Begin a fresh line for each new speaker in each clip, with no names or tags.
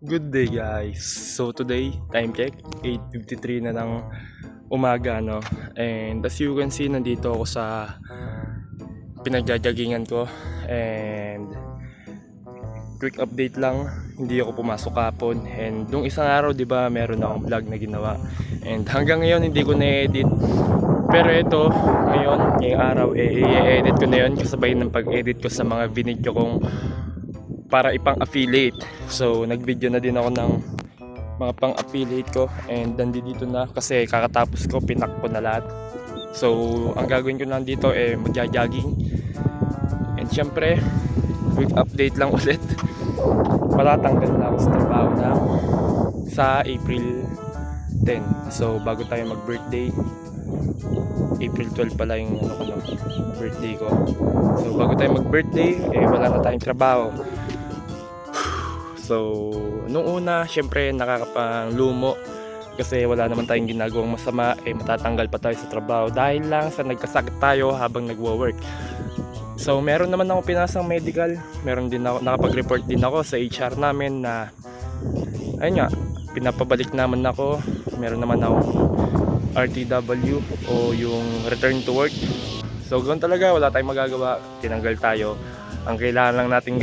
Good day guys. So today, time check, 8:53 na ng umaga no. And as you can see, nandito ako sa pinagjajagingan ko. And quick update lang, hindi ako pumasok kapon. And nung isang araw, 'di ba, meron akong vlog na ginawa. And hanggang ngayon hindi ko na-edit. Pero ito, ngayong araw, i-edit ko na yun kasabay ng pag-edit ko sa mga video kong para ipang-affiliate. So nag-video na din ako ng mga pang-affiliate ko and nandito na kasi kakatapos ko, pinak ko na lahat. So ang gagawin ko lang dito magja-jogging. And syempre, quick update lang ulit. Matatanggal na ako sa trabaho na sa April 10. So bago tayo mag-birthday, April 12 pala yung birthday ko. So bago tayo mag-birthday, wala na tayong trabaho. So nung una, syempre nakakapanglumo kasi wala naman tayong ginagawang masama, matatanggal pa tayo sa trabaho dahil lang sa nagkasakit tayo habang nagwo-work. So meron naman ako pinasang medical, meron din ako, nakapag-report din ako sa HR namin na ayun nga, pinapabalik naman ako. Meron naman ako RTW o yung return to work. So ganoon talaga, wala tayong magagawa, tinanggal tayo. Ang kailangan lang natin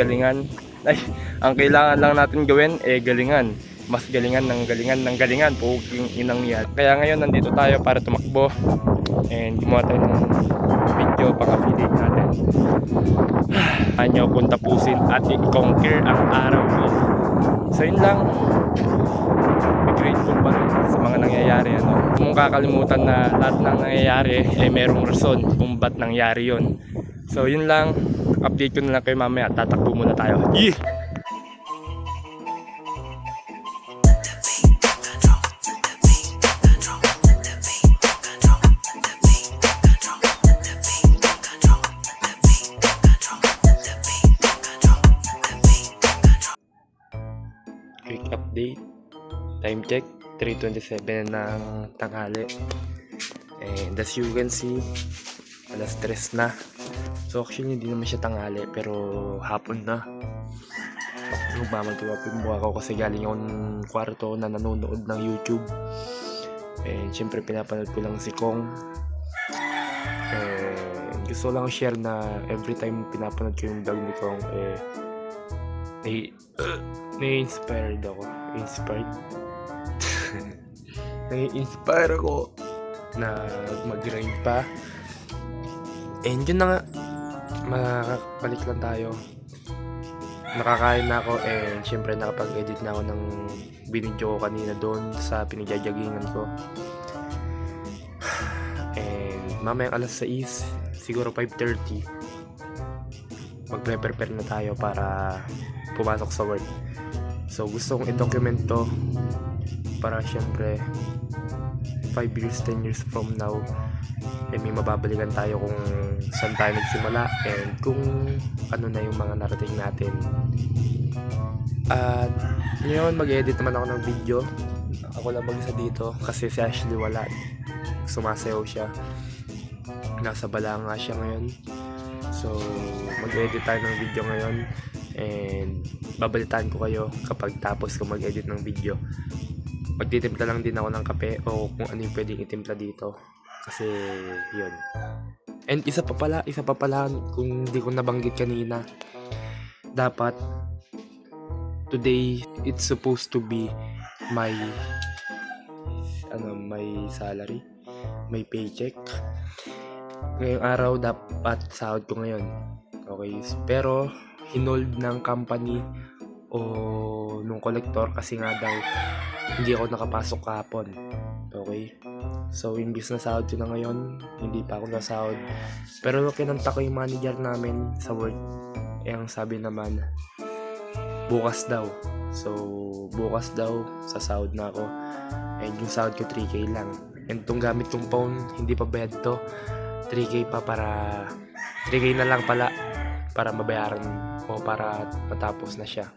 ang kailangan lang natin gawin galingan. Mas galingan ng galingan, puking inang yan. Kaya ngayon nandito tayo para tumakbo and gumawa tayo ng video pang-affiliate natin. Anyo kung tapusin at i-conquer ang araw ko. So yun lang, grateful pa rin sa mga nangyayari. Kung kakalimutan na lahat ng nangyayari merong rason kung ba't nangyari yon. So yun lang, update ko na lang kayo mamaya. Tatakbo muna tayo. Yeah! Quick update, time check, 3:27 ng tanghali. And as you can see, alas 3 na. So actually hindi naman siya tanghali pero hapon na. Magmamantuwa po yung mukha ko kasi galing akong kwarto na nanonood ng YouTube. And syempre pinapanood ko lang si Kong. And gusto lang share na every time pinapanood ko yung vlog ni Kong na-inspired ako. Nai-inspire ako na mag-grind pa. And yun na nga, makakabalik lang tayo. Nakakain na ako and syempre nakapag-edit na ako ng binidyo ko kanina doon sa pinagjajagingan ko. And mamayang alas 6, siguro 5:30, magpe-prepare na tayo para pumasok sa work. So gusto kong i-document to para syempre 5 years, 10 years from now may mababalikan tayo kung saan tayo nagsimula and kung ano na yung mga narating natin. At ngayon mag-edit naman ako ng video. Ako lang mag-isa dito kasi si Ashley wala, sumasayaw siya, nasa Balanga siya ngayon. So mag-edit tayo ng video ngayon and babalitaan ko kayo kapag tapos ko mag-edit ng video. Magtitimpla lang din ako ng kape o kung ano yung pwedeng itimpla dito kasi yun. And isa pa pala kung hindi ko nabanggit kanina, dapat today it's supposed to be my salary, my paycheck. Ngayong araw dapat sahod ko ngayon. Okay, pero hinold ng company o nung collector kasi nga daw hindi ako nakapasok kahapon. Okay, so imbis na sahod ko na ngayon, hindi pa ako nasahod. Pero kinanta ko yung manager namin sa work, ang sabi naman bukas daw. So bukas daw sasahod na ako and yung sahod ko 3K lang. And itong gamit kong phone, hindi pa bayad to, 3K pa, para 3K na lang pala para mabayaran o para matapos na siya.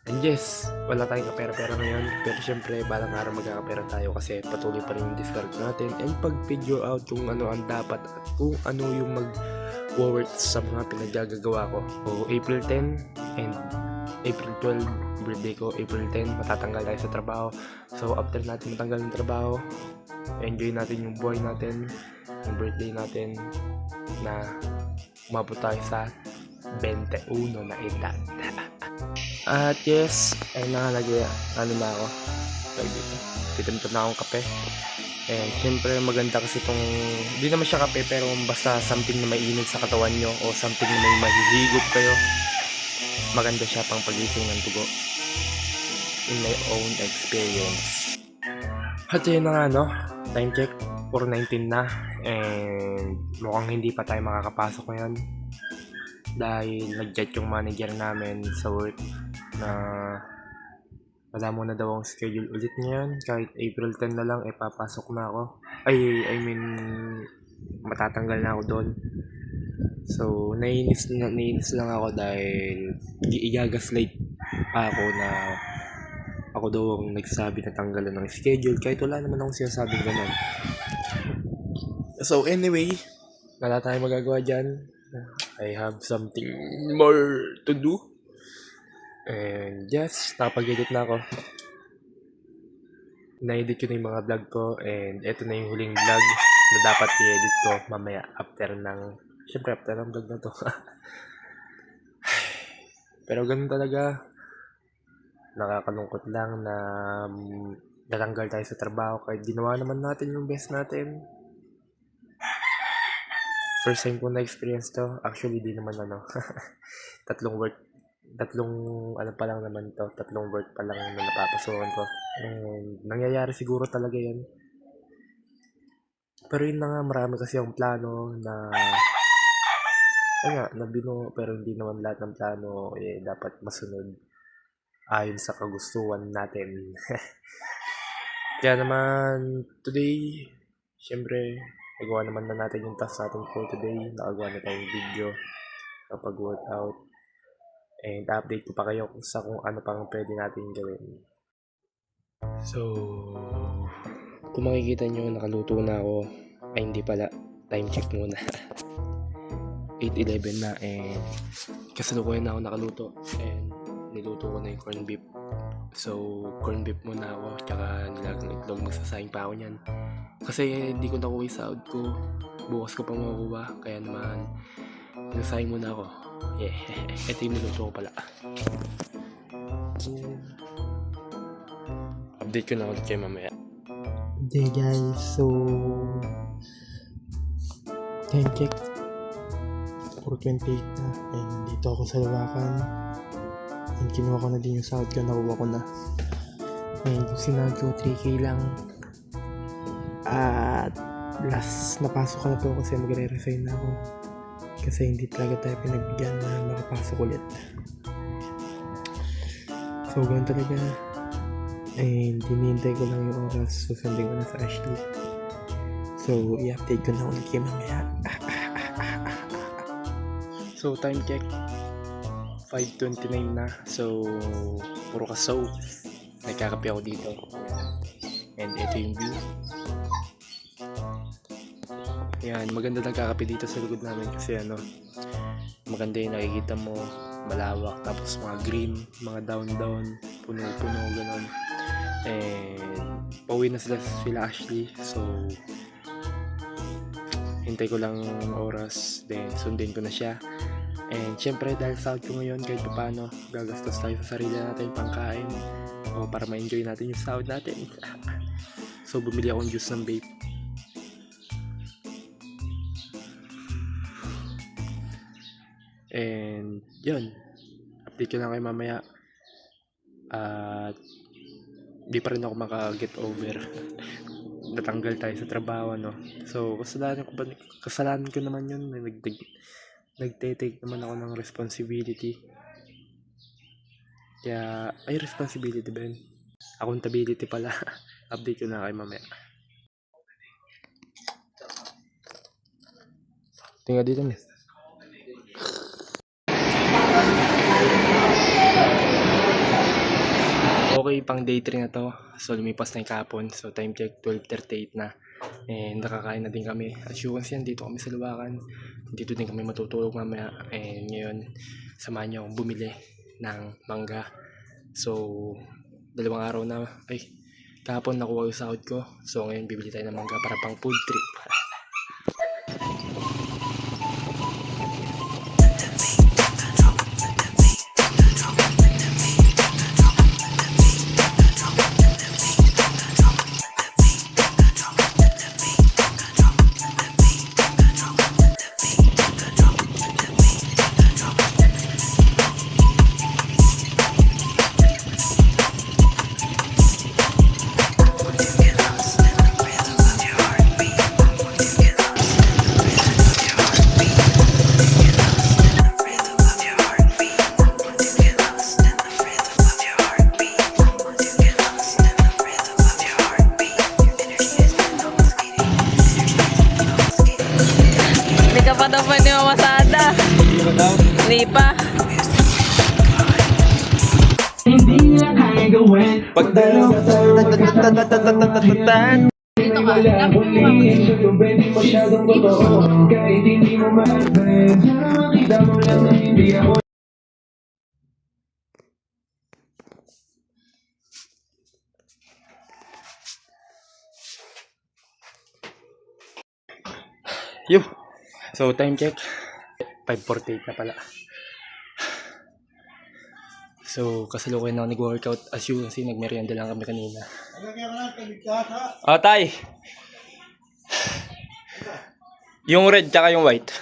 And yes, wala tayong kapera-pera ngayon, pero syempre balang araw magkakapera tayo kasi patuloy pa rin yung discard natin and pag-figure out kung ano ang dapat at kung ano yung mag-worth sa mga pinaggagawa ko. So April 10 and April 12 birthday ko, April 10, matatanggal tayo sa trabaho. So after natin matanggal ng trabaho, enjoy natin yung buhay natin, yung birthday natin, na umabot tayo sa 21 na edad. At yes, ay nakalagay, ano na ako, titimtod na akong kape. And syempre maganda kasi itong, hindi naman siya kape, pero basta something na mainit sa katawan nyo o something na may mahihigop kayo, maganda siya pang pagising ng dugo, in my own experience. At yun na nga, no, time check, 4:19 na, and mukhang hindi pa tayo makakapasok ngayon dahil nag-chat yung manager namin sa work na wala mo na daw ang schedule ulit ngayon, kahit April 10 na lang papasok na ako, I mean matatanggal na ako doon. So nainis lang ako dahil i-gaslight pa ako na ako daw ang nagsabi na tanggalan ng schedule, kahit wala naman akong sinasabing ganun. So anyway, wala tayong magagawa dyan. I have something more to do. And yes, nakapag-edit na ako. Na-edit ko na yung mga vlog ko, and eto na yung huling vlog na dapat i-edit ko mamaya after ng vlog na to. Pero ganun talaga, nakakalungkot lang na natanggal tayo sa trabaho kahit ginawa naman natin yung best natin. First time ko na-experience to. Actually, di naman tatlong work pa lang naman to. Tatlong work pa lang na napapasukan ko. And nangyayari siguro talaga yun. Pero yun na nga, marami kasi yung plano na binuo, pero hindi naman lahat ng plano dapat masunod ayon sa kagustuhan natin. Kaya naman, today, syempre, nagawa naman na natin yung task natin for today. Nakagawa na tayong video kapag workout. And update ko pa kayo sa kung ano pang pwede natin gawin. So, kung makikita nyo, nakaluto na ako. Ay, hindi pala. Time check muna. 8:11 na, and kasalukuyan na ako nakaluto. And niluto ko na yung corn beef. So, corn beef muna ako, tsaka nilagang itlog. Magsasayang pa ako nyan. Kasi hindi ko nakuha yung sahod ko. Bukas ko pa makukuha. Kaya naman, nagsasayang muna ako. Yeah, ito yung niluto ko pala. Update ko na ulit kayo mamaya.
Okay guys, so time check 4:28 na, and dito ako sa lawakan, and kinuha ko na din yung sahod ko, nakuha ko na, and yung sinahod ko 3K lang, at last napasok ko na to kasi magre-resign na ako kasi hindi talaga tayo pinagbigyan na makapasok ulit. So ganun talaga, and hinihintay ko lang yung oras, susundin ko na sa Ashley. So i-update ko na ulit kayo mamaya.
So time check 5:29 na. So puro kasaw, nagkakape ako dito, and ito yung view. Yan, maganda nagkakape dito sa likod namin kasi maganda yung nakikita mo, malawak, tapos mga green, mga down, puno-puno, gano'n. And pauwi na sila Ashley, so hintay ko lang oras, then sundin ko na siya. And syempre dahil sahod ko ngayon, kahit paano gagastos tayo sa sarili natin pangkain o para ma-enjoy natin yung sahod natin. So bumili akong juice ng vape. And yun, update ko lang kayo mamaya. At di pa rin ako maka-get over natanggal tayo sa trabaho, So kasalanan ko naman yun. Nagte-take naman ako ng responsibility. Kaya responsibility ba yun? Accountability pala. Update ko na kayo mamaya. Tingnan dito mo. Okay, pang day 3 na to. So lumipas na yung kapon. So time check 12:38 na. And nakakain na din kami. As usual yan, dito kami sa Luwakan. Dito din kami matutulog mamaya. And ngayon, samahan niyo akong bumili ng mangga. So, dalawang araw na, kahapon nakuha yung sahod ko. So, ngayon bibili tayo ng mangga para pang food trip.
Hindi ka pa daw pwede mamasada. Hindi pa. Dito ka.
Yo! So, time check. 5:48 na pala. So, kasalukuyan ako nag-workout as you kasi nagmerienda lang kami kanina. Tay! Yung red tsaka yung white.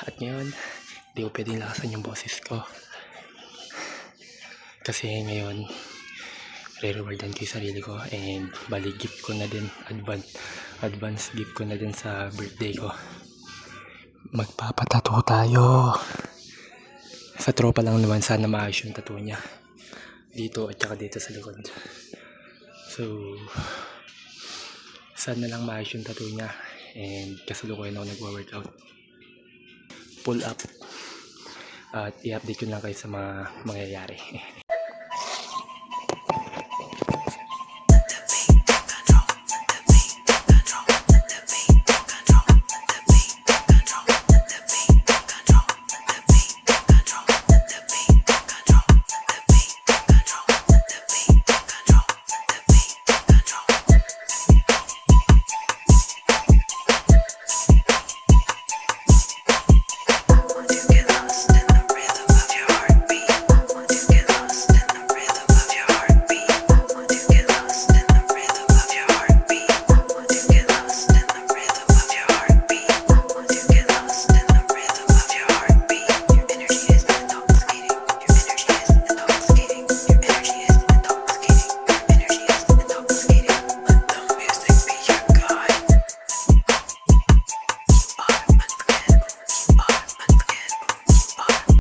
At ngayon, hindi ko pwedeng lakasan yung boses ko. Kasi ngayon, re-rewardan ko yung sarili ko and bali gift ko na din, advance gift ko na din sa birthday ko. Magpapatato tayo. Sa tropa lang naman, sana maayos yung tattoo niya. Dito at saka dito sa likod. So, sana lang maayos yung tattoo niya. And kasalukuyan ako nagwa-workout. Pull up. At i-update ko lang kayo sa mga mangyayari.